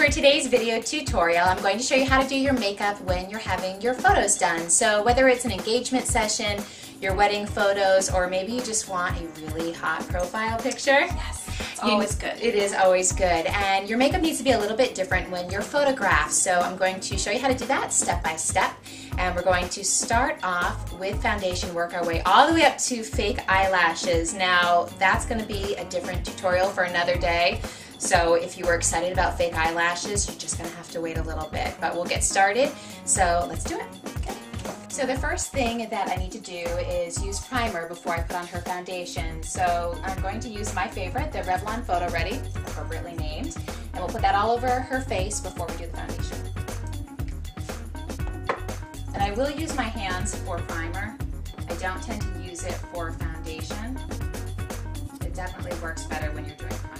for today's video tutorial, I'm going to show you how to do your makeup when you're having your photos done. So whether it's an engagement session, your wedding photos, or maybe you just want a really hot profile picture. Yes, it's always good. It is always good. And your makeup needs to be a little bit different when you're photographed. So I'm going to show you how to do that step by step. And we're going to start off with foundation, work our way all the way up to fake eyelashes. Now, that's going to be a different tutorial for another day. So if you were excited about fake eyelashes, you're just going to have to wait a little bit. But we'll get started. So let's do it. Okay. So the first thing that I need to do is use primer before I put on her foundation. So I'm going to use my favorite, the Revlon Photo Ready, appropriately named. And we'll put that all over her face before we do the foundation. And I will use my hands for primer. I don't tend to use it for foundation. It definitely works better when you're doing primer.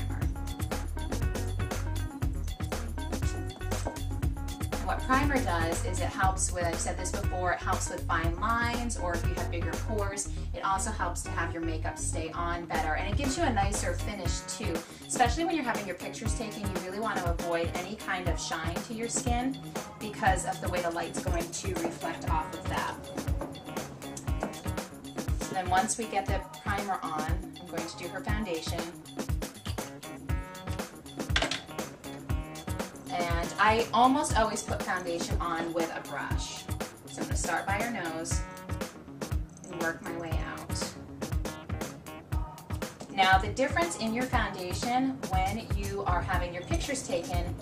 And what primer does is it helps with, I've said this before, it helps with fine lines, or if you have bigger pores. It also helps to have your makeup stay on better. And it gives you a nicer finish too. Especially when you're having your pictures taken, you really want to avoid any kind of shine to your skin because of the way the light's going to reflect off of that. So then once we get the primer on, I'm going to do her foundation. And I almost always put foundation on with a brush. So I'm going to start by her nose and work my way out. Now the difference in your foundation when you are having your pictures taken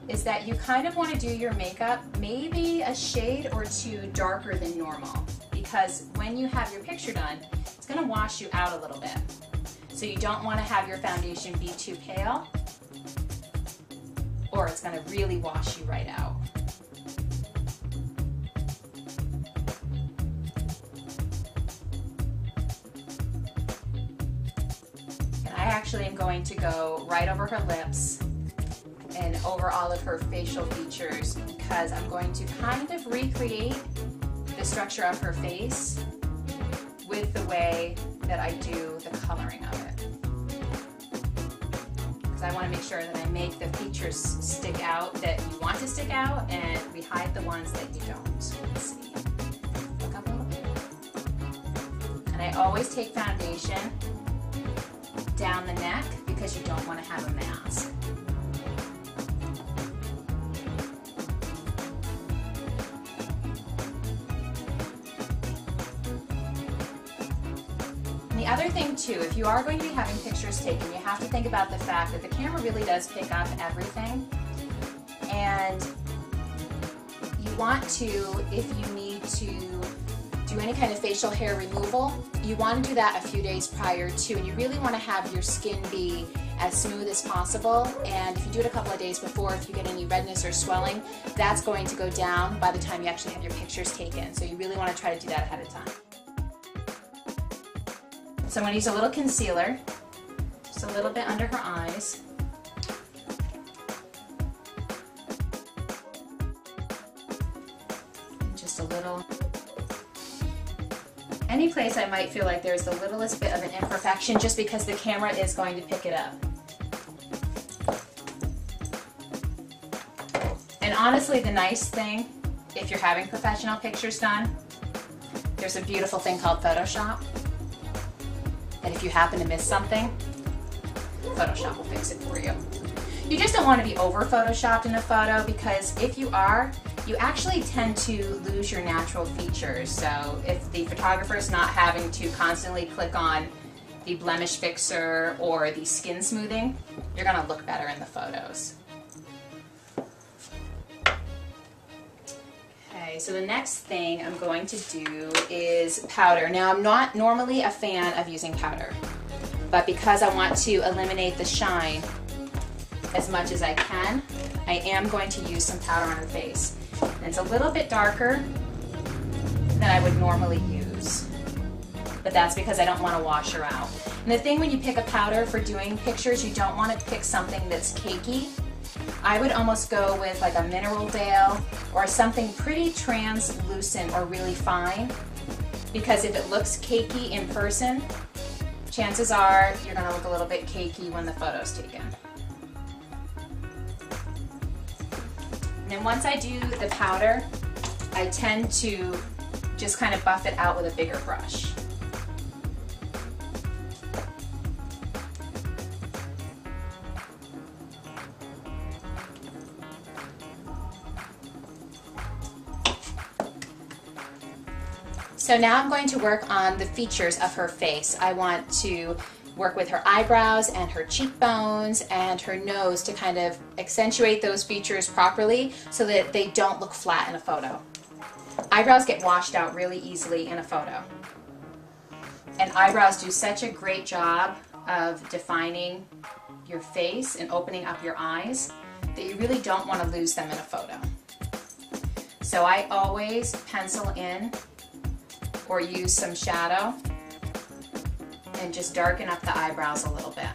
is that you kind of want to do your makeup maybe a shade or two darker than normal, because when you have your picture done, it's going to wash you out a little bit. So you don't want to have your foundation be too pale, or it's going to really wash you right out. And I actually am going to go right over her lips and over all of her facial features, because I'm going to kind of recreate the structure of her face with the way that I do the coloring of it. Because I want to make sure that I make the features stick out that you want to stick out, and we hide the ones that you don't. So let's see. Look up a little bit. And I always take foundation down the neck because you don't want to have a mask. The other thing too, if you are going to be having pictures taken, you have to think about the fact that the camera really does pick up everything, and you want to, if you need to do any kind of facial hair removal, you want to do that a few days prior to, and you really want to have your skin be as smooth as possible. And if you do it a couple of days before, if you get any redness or swelling, that's going to go down by the time you actually have your pictures taken. So you really want to try to do that ahead of time. So I'm going to use a little concealer, just a little bit under her eyes. Just a little. Any place I might feel like there's the littlest bit of an imperfection, just because the camera is going to pick it up. And honestly, the nice thing, if you're having professional pictures done, there's a beautiful thing called Photoshop. And if you happen to miss something, Photoshop will fix it for you. You just don't want to be over Photoshopped in a photo, because if you are, you actually tend to lose your natural features. So if the photographer is not having to constantly click on the blemish fixer or the skin smoothing, you're going to look better in the photos. Okay, so the next thing I'm going to do is powder. Now, I'm not normally a fan of using powder, but because I want to eliminate the shine as much as I can, I am going to use some powder on her face. And it's a little bit darker than I would normally use, but that's because I don't want to wash her out. And the thing when you pick a powder for doing pictures, you don't want to pick something that's cakey. I would almost go with like a Mineral Veil or something pretty translucent or really fine, because if it looks cakey in person, chances are you're going to look a little bit cakey when the photo's taken. then once I do the powder, I tend to just kind of buff it out with a bigger brush. So now I'm going to work on the features of her face. I want to work with her eyebrows and her cheekbones and her nose to kind of accentuate those features properly so that they don't look flat in a photo. Eyebrows get washed out really easily in a photo. And eyebrows do such a great job of defining your face and opening up your eyes that you really don't want to lose them in a photo. So I always pencil in or use some shadow and just darken up the eyebrows a little bit.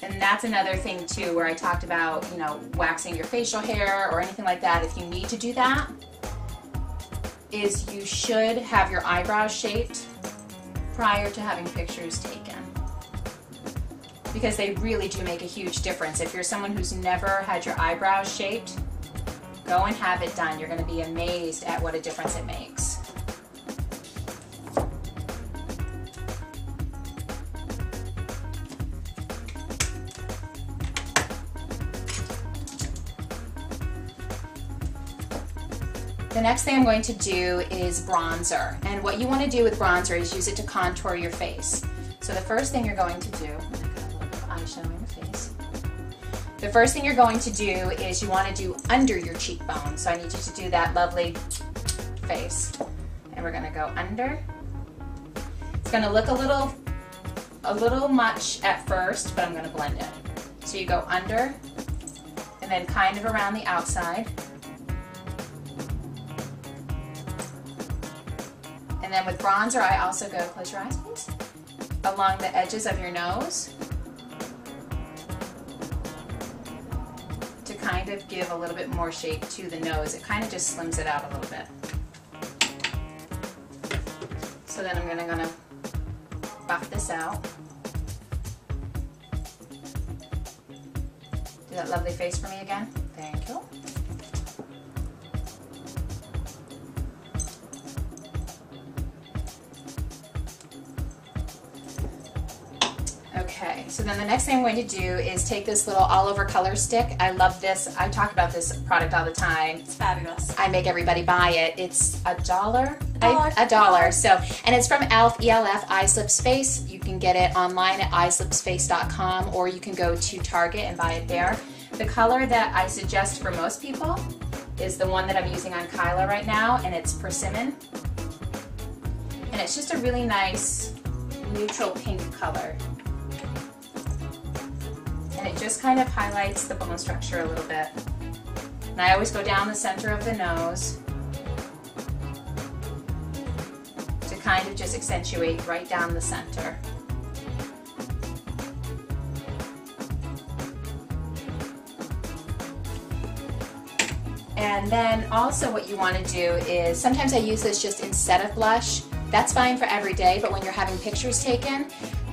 And that's another thing too, where I talked about, you know, waxing your facial hair or anything like that. If you need to do that, is you should have your eyebrows shaped prior to having pictures taken, because they really do make a huge difference. If you're someone who's never had your eyebrows shaped, go and have it done. You're going to be amazed at what a difference it makes. The next thing I'm going to do is bronzer. And what you want to do with bronzer is use it to contour your face. So the first thing you're going to do, I'm going to put a little bit of eyeshadow on your face. The first thing you're going to do is you want to do under your cheekbone. So I need you to do that lovely face. And we're going to go under. It's going to look a little much at first, but I'm going to blend it. So you go under and then kind of around the outside. And then with bronzer, I also go, close your eyes please, along the edges of your nose to kind of give a little bit more shape to the nose. It kind of just slims it out a little bit. So then I'm gonna buff this out. Do that lovely face for me again. Thank you. Okay, so then the next thing I'm going to do is take this little all-over color stick. I love this. I talk about this product all the time. It's fabulous. I make everybody buy it. It's $1. $1. So, and it's from ELF, E-L-F, iSlip Space. You can get it online at islipspace.com, or you can go to Target and buy it there. The color that I suggest for most people is the one that I'm using on Kyla right now, and it's Persimmon. And it's just a really nice neutral pink color. And it just kind of highlights the bone structure a little bit. And I always go down the center of the nose to kind of just accentuate right down the center. And then also what you want to do is, sometimes I use this just instead of blush. That's fine for every day, but when you're having pictures taken,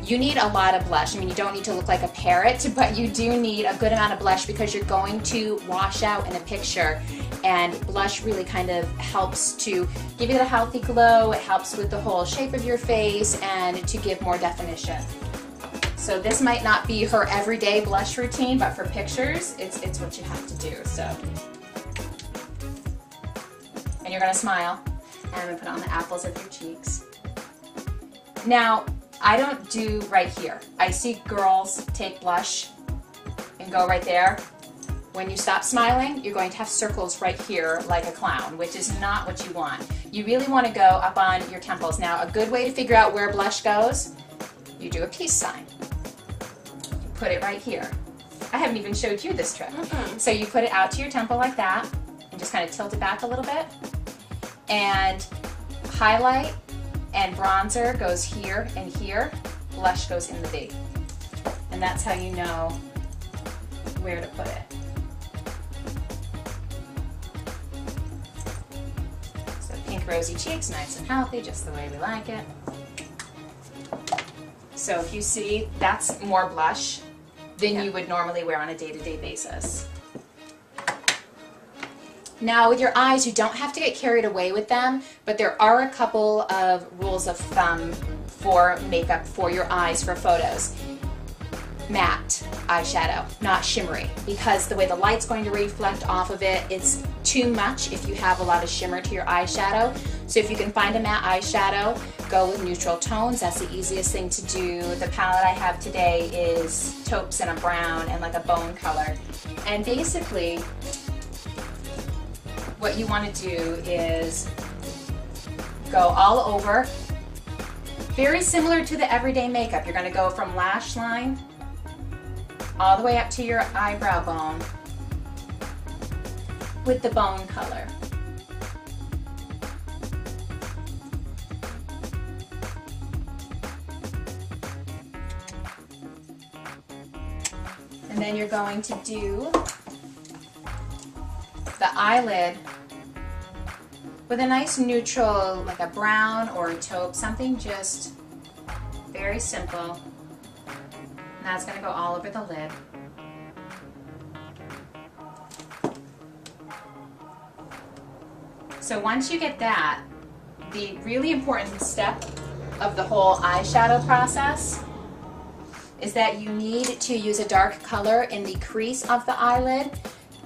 you need a lot of blush. I mean, you don't need to look like a parrot, but you do need a good amount of blush because you're going to wash out in a picture. And blush really kind of helps to give you a healthy glow. It helps with the whole shape of your face and to give more definition. So this might not be her everyday blush routine, but for pictures, it's what you have to do. So, and you're gonna smile. And I'm gonna put on the apples of your cheeks. Now, I don't do right here. I see girls take blush and go right there. When you stop smiling, you're going to have circles right here like a clown, which is not what you want. You really want to go up on your temples. Now, a good way to figure out where blush goes, you do a peace sign. You put it right here. I haven't even showed you this trick. So you put it out to your temple like that and just kind of tilt it back a little bit. And highlight and bronzer goes here and here, blush goes in the V. And that's how you know where to put it. So pink rosy cheeks, nice and healthy, just the way we like it. So if you see, that's more blush than you would normally wear on a day-to-day basis. Now with your eyes, you don't have to get carried away with them, but there are a couple of rules of thumb for makeup for your eyes for photos. Matte eyeshadow, not shimmery, because the way the light's going to reflect off of it, it's too much if you have a lot of shimmer to your eyeshadow. So if you can find a matte eyeshadow, go with neutral tones. That's the easiest thing to do. The palette I have today is taupes and a brown and like a bone color. And basically, what you want to do is go all over. Very similar to the everyday makeup. You're going to go from lash line all the way up to your eyebrow bone with the bone color. And then you're going to do the eyelid with a nice neutral, like a brown or a taupe, something just very simple. And that's going to go all over the lid. So once you get that, the really important step of the whole eyeshadow process is that you need to use a dark color in the crease of the eyelid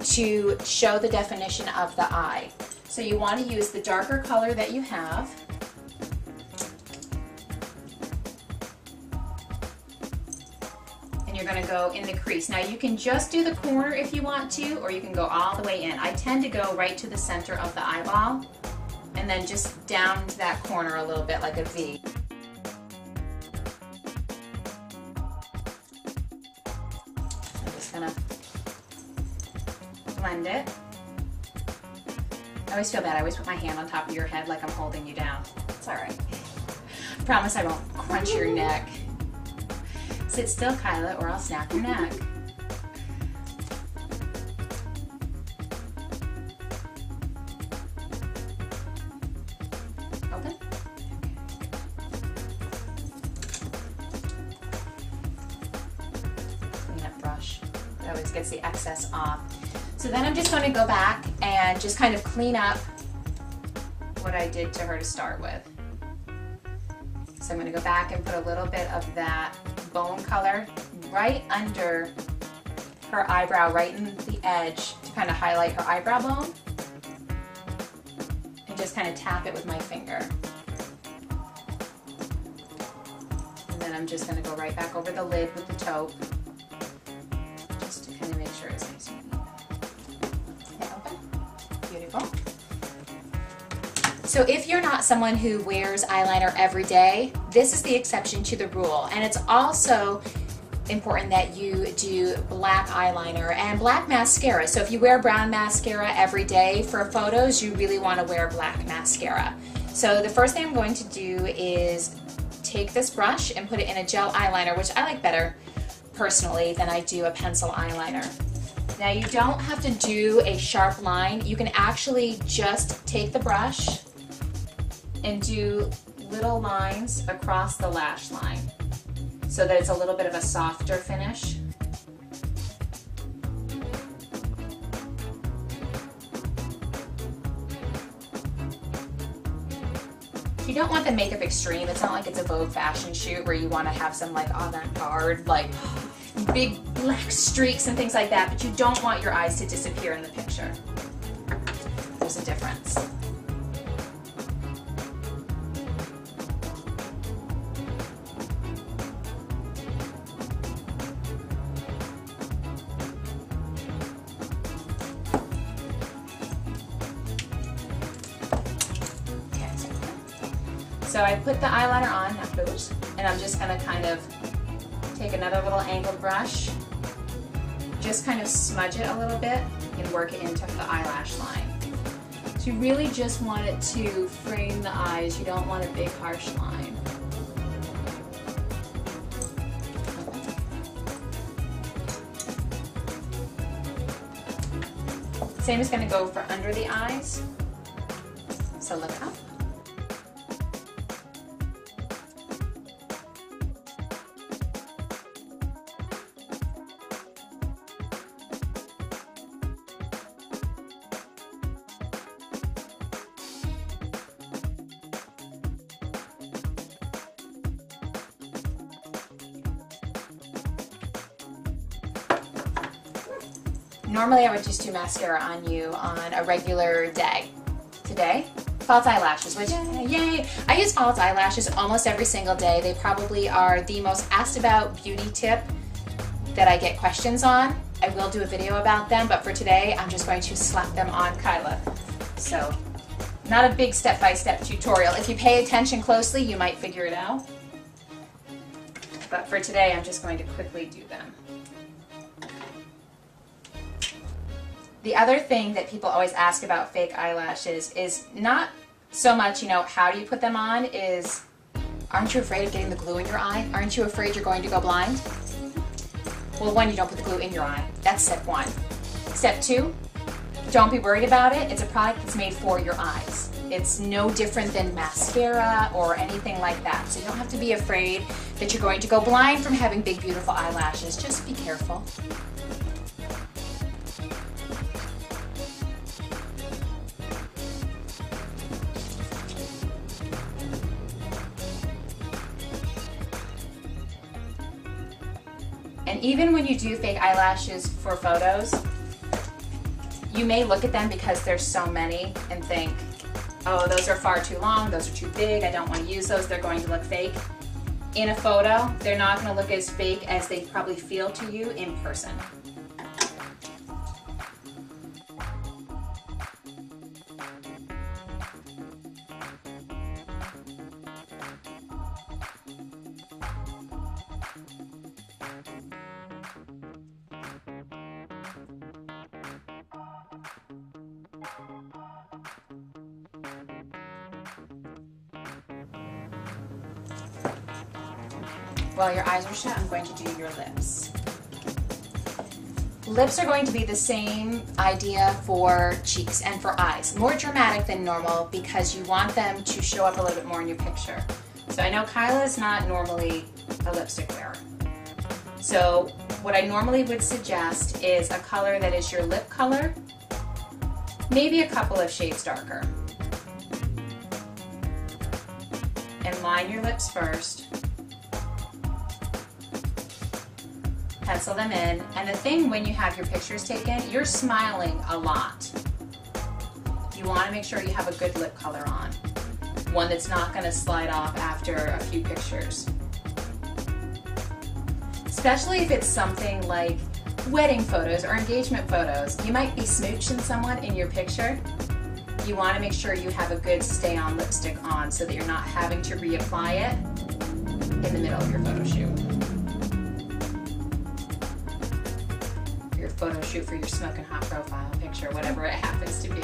to show the definition of the eye. So you want to use the darker color that you have. And you're going to go in the crease. Now you can just do the corner if you want to, or you can go all the way in. I tend to go right to the center of the eyeball and then just down to that corner a little bit like a V. I'm just going to blend it. I always feel bad. I always put my hand on top of your head like I'm holding you down. It's all right. I promise I won't crunch your neck. Sit still, Kyla, or I'll snap your neck. Open. Clean that brush. It always gets the excess off. So then I'm just going to go back and just kind of clean up what I did to her to start with. So I'm going to go back and put a little bit of that bone color right under her eyebrow, right in the edge to kind of highlight her eyebrow bone. And just kind of tap it with my finger. And then I'm just going to go right back over the lid with the taupe, just to kind of make sure it's nice and neat. Beautiful. So if you're not someone who wears eyeliner every day, this is the exception to the rule. And it's also important that you do black eyeliner and black mascara. So if you wear brown mascara every day for photos, you really want to wear black mascara. So the first thing I'm going to do is take this brush and put it in a gel eyeliner, which I like better personally than I do a pencil eyeliner. Now you don't have to do a sharp line. You can actually just take the brush and do little lines across the lash line so that it's a little bit of a softer finish. You don't want the makeup extreme. It's not like it's a Vogue fashion shoot where you want to have some like avant-garde, like big black streaks and things like that, but you don't want your eyes to disappear in the picture. There's a difference. So I put the eyeliner on, and I'm just going to kind of take another little angled brush, just kind of smudge it a little bit and work it into the eyelash line. So you really just want it to frame the eyes. You don't want a big harsh line. Same is going to go for under the eyes. So look up. Normally I would just do mascara on you on a regular day. Today, false eyelashes, which, yay! I use false eyelashes almost every single day. They probably are the most asked about beauty tip that I get questions on. I will do a video about them, but for today, I'm just going to slap them on Kyla. So, not a big step-by-step tutorial. If you pay attention closely, you might figure it out. But for today, I'm just going to quickly do them. The other thing that people always ask about fake eyelashes is not so much, you know, how do you put them on, is, aren't you afraid of getting the glue in your eye? Aren't you afraid you're going to go blind? Well, one, you don't put the glue in your eye. That's step one. Step two, don't be worried about it. It's a product that's made for your eyes. It's no different than mascara or anything like that. So you don't have to be afraid that you're going to go blind from having big, beautiful eyelashes. Just be careful. And even when you do fake eyelashes for photos, you may look at them because there's so many and think, oh, those are far too long, those are too big, I don't want to use those, they're going to look fake. In a photo, they're not going to look as fake as they probably feel to you in person. While your eyes are shut, I'm going to do your lips. Lips are going to be the same idea for cheeks and for eyes. More dramatic than normal because you want them to show up a little bit more in your picture. So I know Kyla is not normally a lipstick wearer. So what I normally would suggest is a color that is your lip color, maybe a couple of shades darker. And line your lips first. Pencil them in, and the thing when you have your pictures taken, you're smiling a lot. You want to make sure you have a good lip color on. One that's not going to slide off after a few pictures. Especially if it's something like wedding photos or engagement photos. You might be smooching someone in your picture. You want to make sure you have a good stay-on lipstick on so that you're not having to reapply it in the middle of your photo shoot. Photo shoot for your smoking hot profile picture, whatever it happens to be.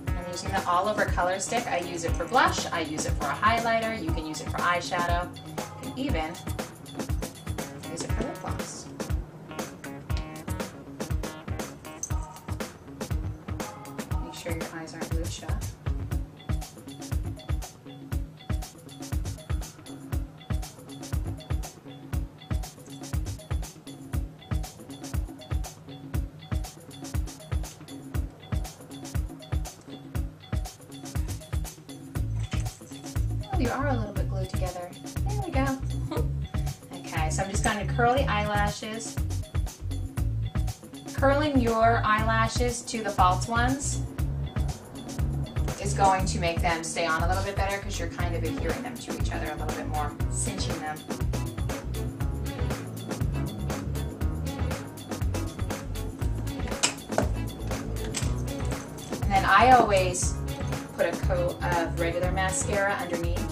I'm using the all over color stick. I use it for blush, I use it for a highlighter, you can use it for eyeshadow. Even use it for lip gloss. Make sure your eyes aren't glued shut. Oh, you are a little bit glued together. There we go. Okay, so I'm just going to curl the eyelashes. Curling your eyelashes to the false ones is going to make them stay on a little bit better because you're kind of adhering them to each other a little bit more, cinching them. And then I always put a coat of regular mascara underneath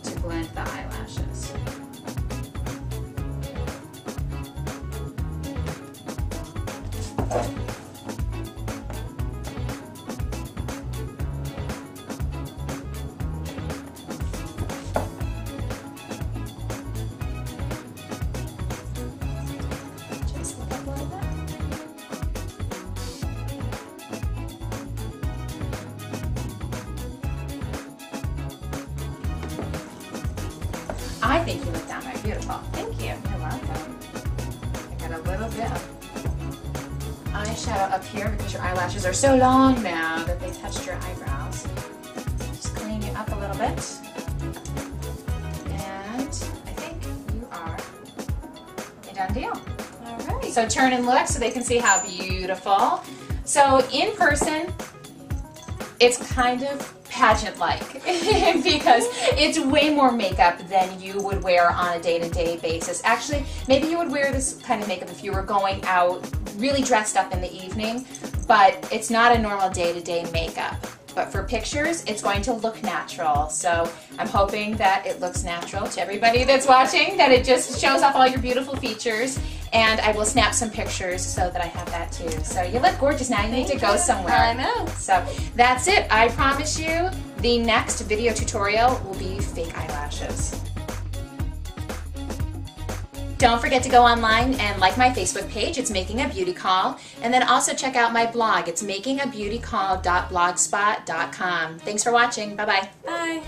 to blend the eyelashes. Just look up a little bit. I think you look downright beautiful. Thank you. You're welcome. I got a little bit of eyeshadow up here because your eyelashes are so long now that they touched your eyebrows. Just clean you up a little bit. And I think you are a done deal. All right. So turn and look so they can see how beautiful. So in person, it's kind of pageant-like because it's way more makeup than you would wear on a day-to-day basis. Actually, maybe you would wear this kind of makeup if you were going out really dressed up in the evening, but it's not a normal day-to-day makeup. But for pictures, it's going to look natural. So I'm hoping that it looks natural to everybody that's watching, that it just shows off all your beautiful features. And I will snap some pictures so that I have that too. So you look gorgeous now. You need to go somewhere. I know. So that's it. I promise you the next video tutorial will be fake eyelashes. Don't forget to go online and like my Facebook page. It's Making a Beauty Call. And then also check out my blog. It's makingabeautycall.blogspot.com. Thanks for watching. Bye-bye. Bye.